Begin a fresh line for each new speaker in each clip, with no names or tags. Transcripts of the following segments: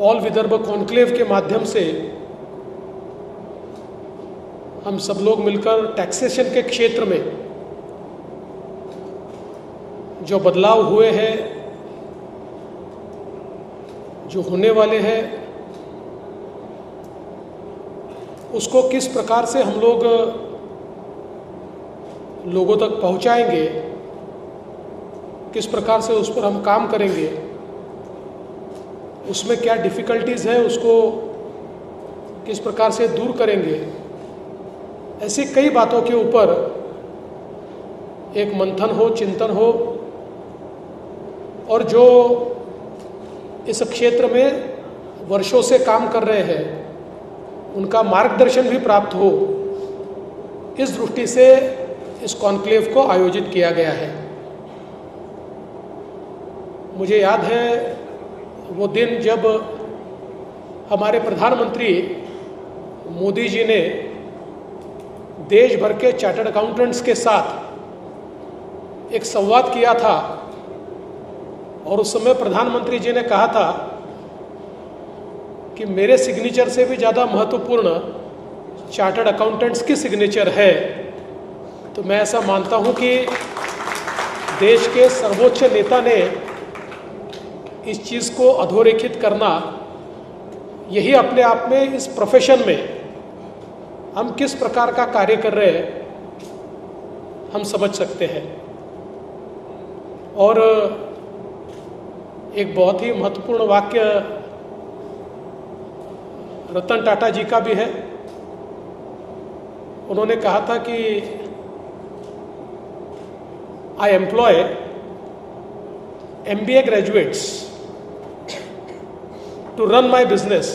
All Vidarbha conclave के माध्यम से हम सब लोग मिलकर टैक्सेशन के क्षेत्र में जो बदलाव हुए हैं, जो होने वाले हैं, उसको किस प्रकार से हम लोग लोगों तक पहुंचाएंगे, किस प्रकार से उस पर हम काम करेंगे, उसमें क्या डिफ़िकल्टीज़ है उसको किस प्रकार से दूर करेंगे, ऐसी कई बातों के ऊपर एक मंथन हो, चिंतन हो, और जो इस क्षेत्र में वर्षों से काम कर रहे हैं उनका मार्गदर्शन भी प्राप्त हो, इस दृष्टि से इस कॉन्क्लेव को आयोजित किया गया है। मुझे याद है वो दिन जब हमारे प्रधानमंत्री मोदी जी ने देश भर के चार्टर्ड अकाउंटेंट्स के साथ एक संवाद किया था, और उस समय प्रधानमंत्री जी ने कहा था कि मेरे सिग्नेचर से भी ज़्यादा महत्वपूर्ण चार्टर्ड अकाउंटेंट्स की सिग्नेचर है। तो मैं ऐसा मानता हूं कि देश के सर्वोच्च नेता ने इस चीज़ को अधोरेखित करना, यही अपने आप में इस प्रोफेशन में हम किस प्रकार का कार्य कर रहे हैं हम समझ सकते हैं। और एक बहुत ही महत्वपूर्ण वाक्य रतन टाटा जी का भी है। उन्होंने कहा था कि I employ MBA graduates to run my business,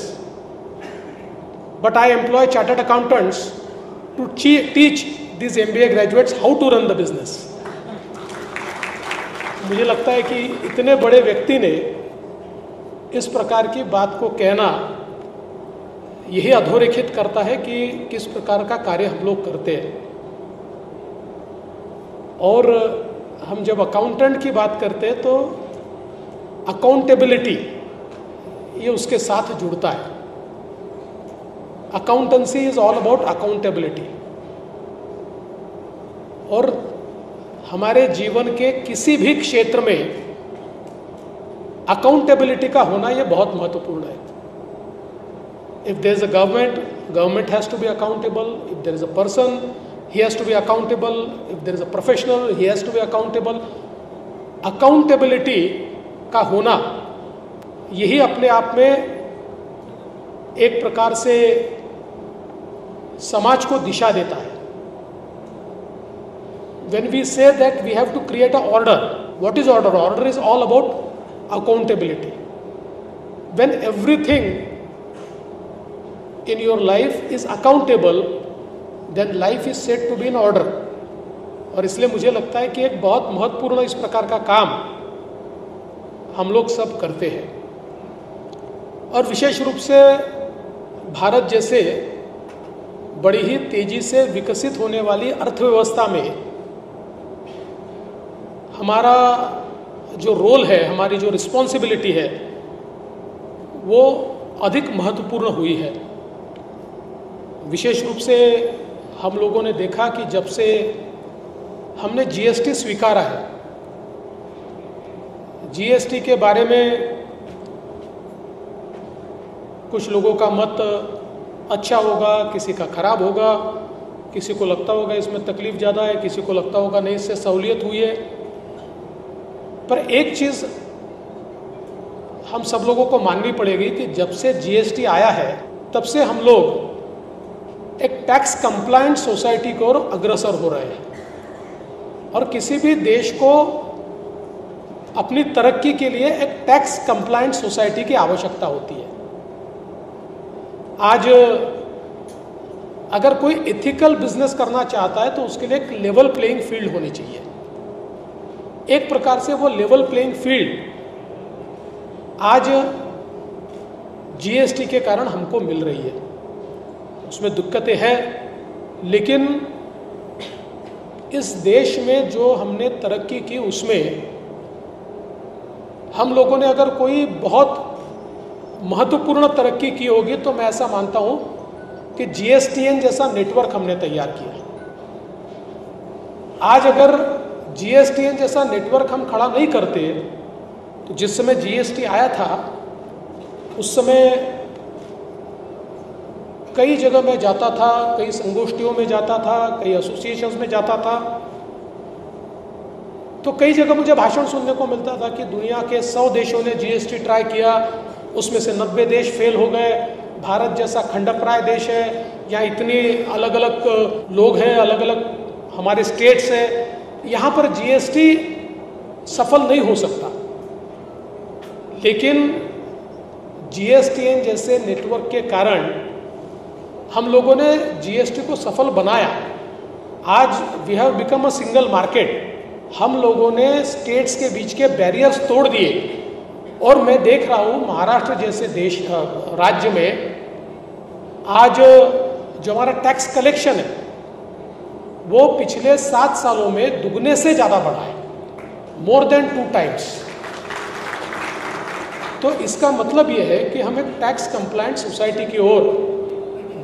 but I employ chartered accountants to teach these MBA graduates how to run the business. मुझे लगता है कि इतने बड़े व्यक्ति ने इस प्रकार की बात को कहना यही अधोरेखित करता है कि किस प्रकार का कार्य हम लोग करते हैं। और हम जब अकाउंटेंट की बात करते हैं तो अकाउंटेबिलिटी ये उसके साथ जुड़ता है। Accountancy is all about accountability, और हमारे जीवन के किसी भी क्षेत्र में अकाउंटेबिलिटी का होना यह बहुत महत्वपूर्ण है। If there is a government has to be accountable, if there is a person he has to be accountable, if there is a professional he has to be accountable. Accountability का होना यही अपने आप में एक प्रकार से समाज को दिशा देता है। When we say that we have to create an order, what is order? Order is all about accountability. When everything in your life is accountable, then life is said to be in order. और इसलिए मुझे लगता है कि एक बहुत महत्वपूर्ण इस प्रकार का काम हम लोग सब करते हैं। और विशेष रूप से भारत जैसे बड़ी ही तेजी से विकसित होने वाली अर्थव्यवस्था में हमारा जो रोल है, हमारी जो रिस्पॉन्सिबिलिटी है, वो अधिक महत्वपूर्ण हुई है। विशेष रूप से हम लोगों ने देखा कि जब से हमने GST स्वीकारा है, GST के बारे में कुछ लोगों का मत अच्छा होगा, किसी का खराब होगा, किसी को लगता होगा इसमें तकलीफ ज़्यादा है, किसी को लगता होगा नहीं इससे सहूलियत हुई है। पर एक चीज़ हम सब लोगों को माननी पड़ेगी कि जब से GST आया है तब से हम लोग एक टैक्स कंप्लायंट सोसाइटी की ओर अग्रसर हो रहे हैं। और किसी भी देश को अपनी तरक्की के लिए एक टैक्स कंप्लायंट सोसाइटी की आवश्यकता होती है। आज अगर कोई एथिकल बिजनेस करना चाहता है तो उसके लिए एक लेवल प्लेइंग फील्ड होनी चाहिए। एक प्रकार से वो लेवल प्लेइंग फील्ड आज GST के कारण हमको मिल रही है। उसमें दिक्कतें हैं, लेकिन इस देश में जो हमने तरक्की की उसमें हम लोगों ने अगर कोई बहुत महत्वपूर्ण तरक्की की होगी तो मैं ऐसा मानता हूं कि जीएसटीएन जैसा नेटवर्क हमने तैयार किया। आज अगर जीएसटीएन जैसा नेटवर्क हम खड़ा नहीं करते तो जिस समय जीएसटी आया था उस समय कई जगह में जाता था, कई संगोष्ठियों में जाता था, कई एसोसिएशंस में जाता था, तो कई जगह मुझे भाषण सुनने को मिलता था कि दुनिया के 100 देशों ने जीएसटी ट्राई किया, उसमें से 90 देश फेल हो गए। भारत जैसा खंडप्राय देश है, यहाँ इतनी अलग अलग लोग हैं, अलग अलग हमारे स्टेट्स हैं, यहाँ पर जीएसटी सफल नहीं हो सकता। लेकिन जीएसटीएन जैसे नेटवर्क के कारण हम लोगों ने जीएसटी को सफल बनाया। आज we have become a single market. हम लोगों ने स्टेट्स के बीच के बैरियर्स तोड़ दिए और मैं देख रहा हूँ महाराष्ट्र जैसे देश राज्य में आज जो हमारा टैक्स कलेक्शन है वो पिछले 7 सालों में दुगने से ज़्यादा बढ़ा है, मोर देन 2 टाइम्स। तो इसका मतलब ये है कि हम एक टैक्स कंप्लायंट सोसाइटी की ओर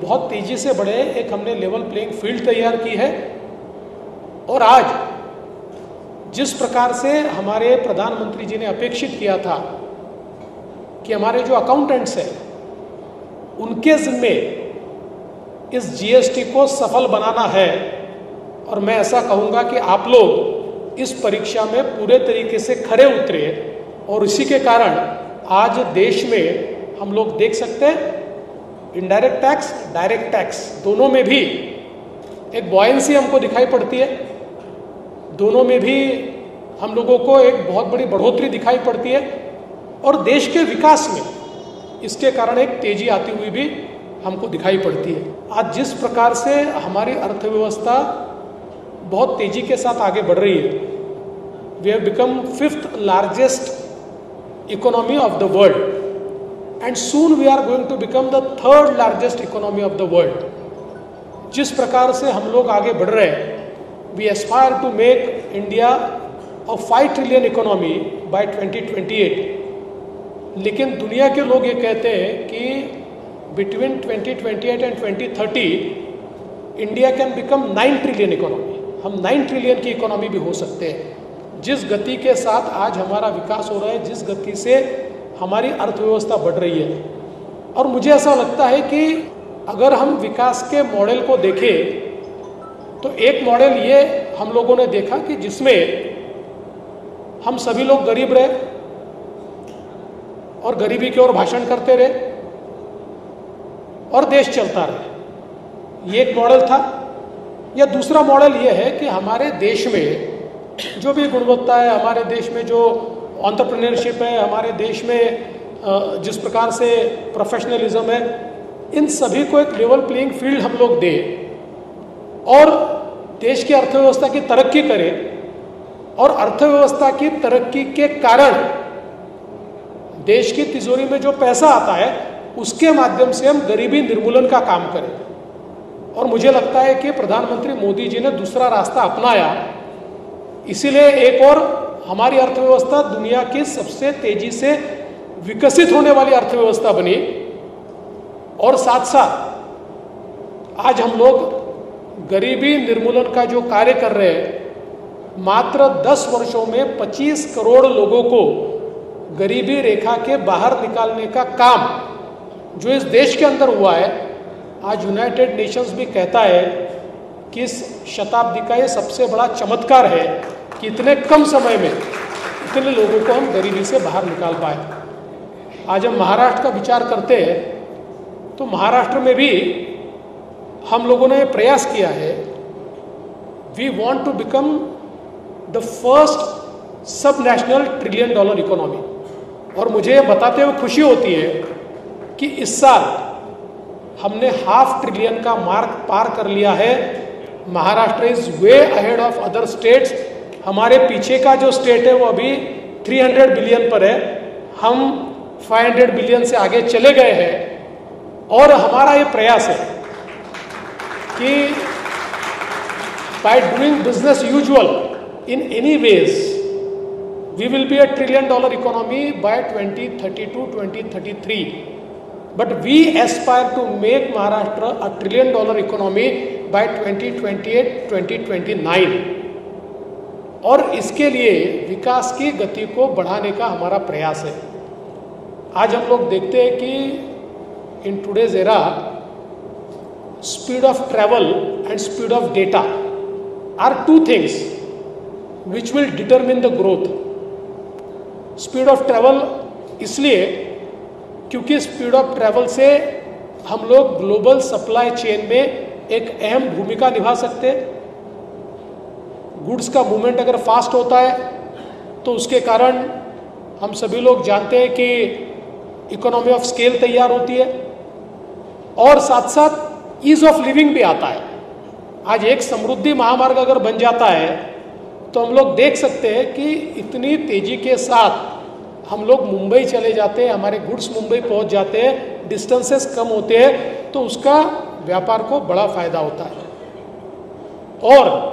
बहुत तेजी से बढ़े। एक हमने लेवल प्लेइंग फील्ड तैयार की है और आज जिस प्रकार से हमारे प्रधानमंत्री जी ने अपेक्षित किया था कि हमारे जो अकाउंटेंट्स हैं उनके जिम्मे इस जीएसटी को सफल बनाना है, और मैं ऐसा कहूँगा कि आप लोग इस परीक्षा में पूरे तरीके से खरे उतरे और इसी के कारण आज देश में हम लोग देख सकते हैं इनडायरेक्ट टैक्स, डायरेक्ट टैक्स दोनों में भी एक बॉयंसी हमको दिखाई पड़ती है। दोनों में भी हम लोगों को एक बहुत बड़ी बढ़ोतरी दिखाई पड़ती है और देश के विकास में इसके कारण एक तेजी आती हुई भी हमको दिखाई पड़ती है। आज जिस प्रकार से हमारी अर्थव्यवस्था बहुत तेजी के साथ आगे बढ़ रही है, we have become 5th largest economy of the world and soon we are going to become the 3rd largest economy of the world. जिस प्रकार से हम लोग आगे बढ़ रहे हैं, we aspire to make India a 5 trillion economy by 2028। लेकिन दुनिया के लोग ये कहते हैं कि between 2028 and 2030 India can become 9 trillion economy. हम 9 ट्रिलियन की इकोनॉमी भी हो सकते हैं। जिस गति के साथ आज हमारा विकास हो रहा है, जिस गति से हमारी अर्थव्यवस्था बढ़ रही है, और मुझे ऐसा लगता है कि अगर हम विकास के मॉडल को देखें तो एक मॉडल ये हम लोगों ने देखा कि जिसमें हम सभी लोग गरीब रहे और गरीबी की ओर भाषण करते रहे और देश चलता रहे, ये एक मॉडल था। या दूसरा मॉडल ये है कि हमारे देश में जो भी गुणवत्ता है, हमारे देश में जो एंटरप्रेन्योरशिप है, हमारे देश में जिस प्रकार से प्रोफेशनलिज्म है, इन सभी को एक लेवल प्लेइंग फील्ड हम लोग दें और देश की अर्थव्यवस्था की तरक्की करें, और अर्थव्यवस्था की तरक्की के कारण देश की तिजोरी में जो पैसा आता है उसके माध्यम से हम गरीबी निर्मूलन का काम करें। और मुझे लगता है कि प्रधानमंत्री मोदी जी ने दूसरा रास्ता अपनाया, इसीलिए एक और हमारी अर्थव्यवस्था दुनिया की सबसे तेजी से विकसित होने वाली अर्थव्यवस्था बनी, और साथ साथ आज हम लोग गरीबी निर्मूलन का जो कार्य कर रहे हैं, मात्र 10 वर्षों में 25 करोड़ लोगों को गरीबी रेखा के बाहर निकालने का काम जो इस देश के अंदर हुआ है, आज यूनाइटेड नेशंस भी कहता है कि इस शताब्दी का ये सबसे बड़ा चमत्कार है कि इतने कम समय में इतने लोगों को हम गरीबी से बाहर निकाल पाए। आज हम महाराष्ट्र का विचार करते हैं तो महाराष्ट्र में भी हम लोगों ने प्रयास किया है, we want to become the first sub national $1 trillion economy. और मुझे बताते हुए खुशी होती है कि इस साल हमने $500 बिलियन का मार्क पार कर लिया है। Maharashtra is way ahead of other states. हमारे पीछे का जो स्टेट है वो अभी 300 बिलियन पर है, हम 500 बिलियन से आगे चले गए हैं। और हमारा ये प्रयास है कि by doing business usual in any ways we will be a $1 trillion economy by 2032, 2033. But we aspire to make Maharashtra a $1 trillion economy by 2028, 2029. और इसके लिए विकास की गति को बढ़ाने का हमारा प्रयास है। आज हम लोग देखते हैं कि in today's era speed of travel and speed of data are two things which will determine the growth. Speed of travel इसलिए क्योंकि स्पीड ऑफ ट्रैवल से हम लोग ग्लोबल सप्लाई चेन में एक अहम भूमिका निभा सकते हैं। गुड्स का मूवमेंट अगर फास्ट होता है तो उसके कारण हम सभी लोग जानते हैं कि इकोनॉमी ऑफ स्केल तैयार होती है और साथ साथ ईज ऑफ लिविंग भी आता है। आज एक समृद्धि महामार्ग अगर बन जाता है तो हम लोग देख सकते हैं कि इतनी तेजी के साथ हम लोग मुंबई चले जाते हैं, हमारे गुड्स मुंबई पहुंच जाते हैं, डिस्टेंसेस कम होते हैं, तो उसका व्यापार को बड़ा फायदा होता है। और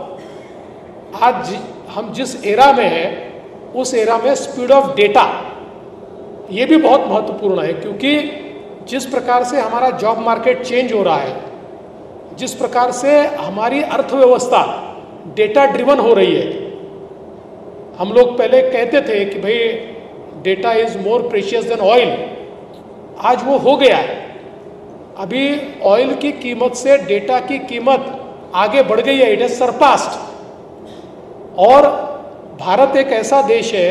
आज हम जिस एरा में हैं उस एरा में स्पीड ऑफ डेटा ये भी बहुत महत्वपूर्ण है, क्योंकि जिस प्रकार से हमारा जॉब मार्केट चेंज हो रहा है, जिस प्रकार से हमारी अर्थव्यवस्था डेटा ड्रिवन हो रही है। हम लोग पहले कहते थे कि भाई data is more precious than oil, आज वो हो गया है। अभी ऑयल की कीमत से डेटा की कीमत आगे बढ़ गई है, इट इज सरपास्ड। और भारत एक ऐसा देश है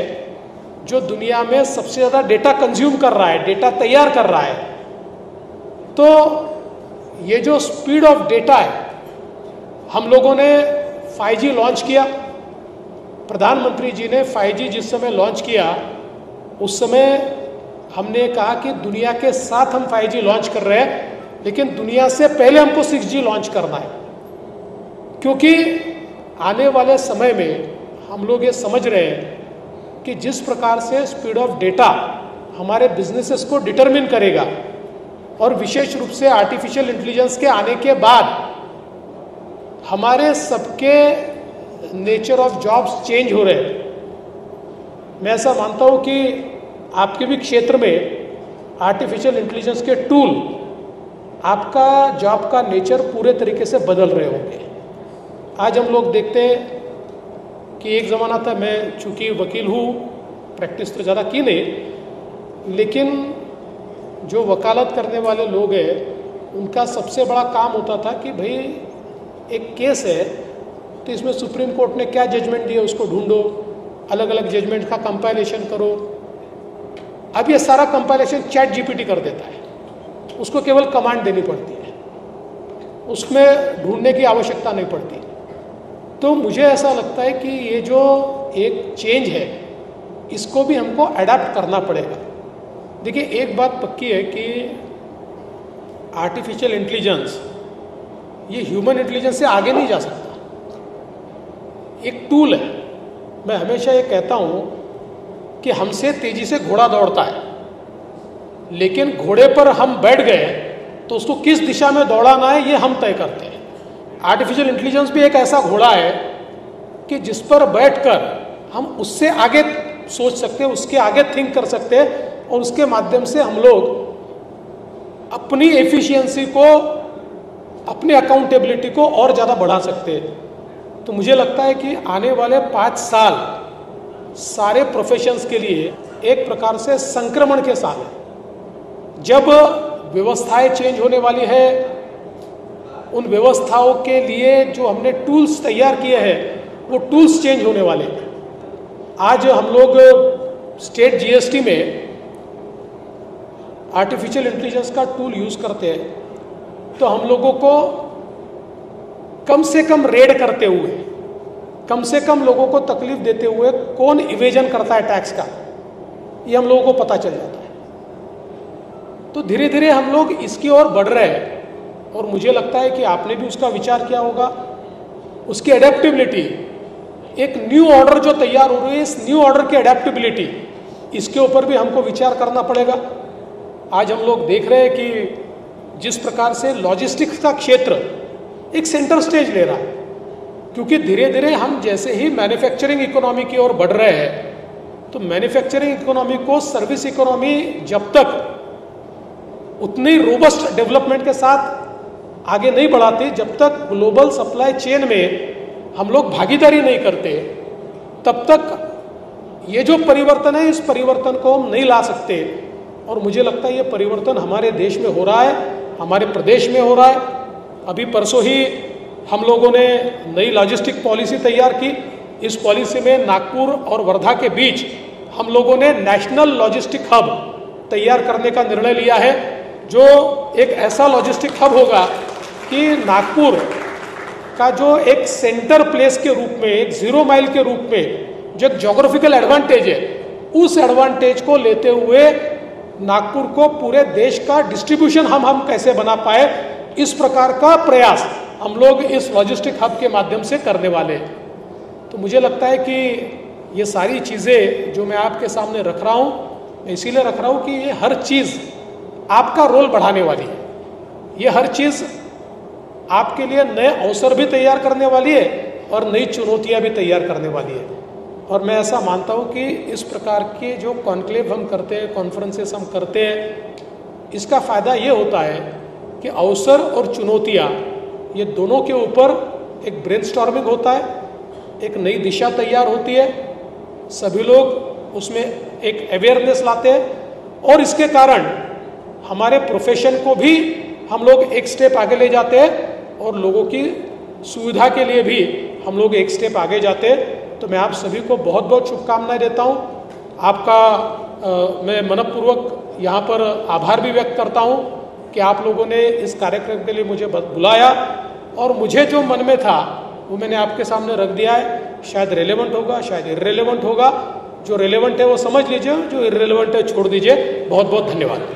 जो दुनिया में सबसे ज़्यादा डेटा कंज्यूम कर रहा है, डेटा तैयार कर रहा है। तो ये जो स्पीड ऑफ डेटा है, हम लोगों ने 5G लॉन्च किया। प्रधानमंत्री जी ने 5G जिस समय लॉन्च किया उस समय हमने कहा कि दुनिया के साथ हम 5G लॉन्च कर रहे हैं, लेकिन दुनिया से पहले हमको 6G लॉन्च करना है, क्योंकि आने वाले समय में हम लोग ये समझ रहे हैं कि जिस प्रकार से स्पीड ऑफ डेटा हमारे बिजनेसेस को डिटरमिन करेगा और विशेष रूप से आर्टिफिशियल इंटेलिजेंस के आने के बाद हमारे सबके नेचर ऑफ जॉब्स चेंज हो रहे हैं। मैं ऐसा मानता हूँ कि आपके भी क्षेत्र में आर्टिफिशियल इंटेलिजेंस के टूल आपका जॉब का नेचर पूरे तरीके से बदल रहे होंगे। आज हम लोग देखते हैं कि एक ज़माना था, मैं चूँकि वकील हूँ, प्रैक्टिस तो ज़्यादा की नहीं, लेकिन जो वकालत करने वाले लोग हैं उनका सबसे बड़ा काम होता था कि भाई एक केस है तो इसमें सुप्रीम कोर्ट ने क्या जजमेंट दिया उसको ढूंढो, अलग अलग जजमेंट का कंपाइलेशन करो। अब ये सारा कंपाइलेशन चैट जीपीटी कर देता है, उसको केवल कमांड देनी पड़ती है, उसमें ढूंढने की आवश्यकता नहीं पड़ती। तो मुझे ऐसा लगता है कि ये जो एक चेंज है इसको भी हमको अडैप्ट करना पड़ेगा। देखिए, एक बात पक्की है कि आर्टिफिशियल इंटेलिजेंस ये ह्यूमन इंटेलिजेंस से आगे नहीं जा सकता, एक टूल है। मैं हमेशा ये कहता हूँ कि हमसे तेजी से घोड़ा दौड़ता है, लेकिन घोड़े पर हम बैठ गए तो उसको किस दिशा में दौड़ाना है ये हम तय करते हैं। आर्टिफिशियल इंटेलिजेंस भी एक ऐसा घोड़ा है कि जिस पर बैठकर हम उससे आगे सोच सकते हैं, उसके आगे थिंक कर सकते हैं, और उसके माध्यम से हम लोग अपनी एफिशिएंसी को, अपनी अकाउंटेबिलिटी को और ज़्यादा बढ़ा सकते हैं। तो मुझे लगता है कि आने वाले 5 साल सारे प्रोफेशंस के लिए एक प्रकार से संक्रमण के साल है। जब व्यवस्थाएं चेंज होने वाली है, उन व्यवस्थाओं के लिए जो हमने टूल्स तैयार किए हैं वो टूल्स चेंज होने वाले हैं। आज हम लोग स्टेट जीएसटी में आर्टिफिशियल इंटेलिजेंस का टूल यूज़ करते हैं, तो हम लोगों को कम से कम रेड करते हुए, कम से कम लोगों को तकलीफ देते हुए कौन इवेजन करता है टैक्स का, ये हम लोगों को पता चल जाता है। तो धीरे धीरे हम लोग इसकी ओर बढ़ रहे हैं, और मुझे लगता है कि आपने भी उसका विचार किया होगा। उसकी एडेप्टेबिलिटी, एक न्यू ऑर्डर जो तैयार हो रही है, इस न्यू ऑर्डर की एडेप्टेबिलिटी, इसके ऊपर भी हमको विचार करना पड़ेगा। आज हम लोग देख रहे हैं कि जिस प्रकार से लॉजिस्टिक्स का क्षेत्र एक सेंटर स्टेज ले रहा है, क्योंकि धीरे धीरे हम जैसे ही मैन्युफैक्चरिंग इकोनॉमी की ओर बढ़ रहे हैं, तो मैन्युफैक्चरिंग इकोनॉमी को सर्विस इकोनॉमी जब तक उतनी रोबस्ट डेवलपमेंट के साथ आगे नहीं बढ़ाती, जब तक ग्लोबल सप्लाई चेन में हम लोग भागीदारी नहीं करते, तब तक ये जो परिवर्तन है, इस परिवर्तन को हम नहीं ला सकते। और मुझे लगता है ये परिवर्तन हमारे देश में हो रहा है, हमारे प्रदेश में हो रहा है। अभी परसों ही हम लोगों ने नई लॉजिस्टिक पॉलिसी तैयार की। इस पॉलिसी में नागपुर और वर्धा के बीच हम लोगों ने नेशनल लॉजिस्टिक हब तैयार करने का निर्णय लिया है, जो एक ऐसा लॉजिस्टिक हब होगा कि नागपुर का जो एक सेंटर प्लेस के रूप में, एक 0 माइल के रूप में जो एक ज्योग्राफिकल एडवांटेज है, उस एडवांटेज को लेते हुए नागपुर को पूरे देश का डिस्ट्रीब्यूशन हम कैसे बना पाए, इस प्रकार का प्रयास हम लोग इस लॉजिस्टिक हब के माध्यम से करने वाले हैं। तो मुझे लगता है कि ये सारी चीज़ें जो मैं आपके सामने रख रहा हूँ, मैं इसीलिए रख रहा हूँ कि ये हर चीज़ आपका रोल बढ़ाने वाली है। ये हर चीज़ आपके लिए नए अवसर भी तैयार करने वाली है और नई चुनौतियाँ भी तैयार करने वाली है। और मैं ऐसा मानता हूँ कि इस प्रकार के जो कॉन्क्लेव हम करते हैं, कॉन्फ्रेंसेस हम करते हैं, इसका फ़ायदा ये होता है कि अवसर और चुनौतियाँ, ये दोनों के ऊपर एक ब्रेनस्टॉर्मिंग होता है, एक नई दिशा तैयार होती है, सभी लोग उसमें एक अवेयरनेस लाते हैं और इसके कारण हमारे प्रोफेशन को भी हम लोग एक स्टेप आगे ले जाते हैं और लोगों की सुविधा के लिए भी हम लोग एक स्टेप आगे जाते हैं। तो मैं आप सभी को बहुत बहुत शुभकामनाएं देता हूं। आपका मैं मनपूर्वक यहाँ पर आभार भी व्यक्त करता हूं कि आप लोगों ने इस कार्यक्रम के लिए मुझे बुलाया और मुझे जो मन में था वो मैंने आपके सामने रख दिया है। शायद रेलेवेंट होगा, शायद इर्रेलेवेंट होगा। जो रेलेवेंट है वो समझ लीजिए, जो इर्रेलेवेंट है छोड़ दीजिए। बहुत बहुत धन्यवाद।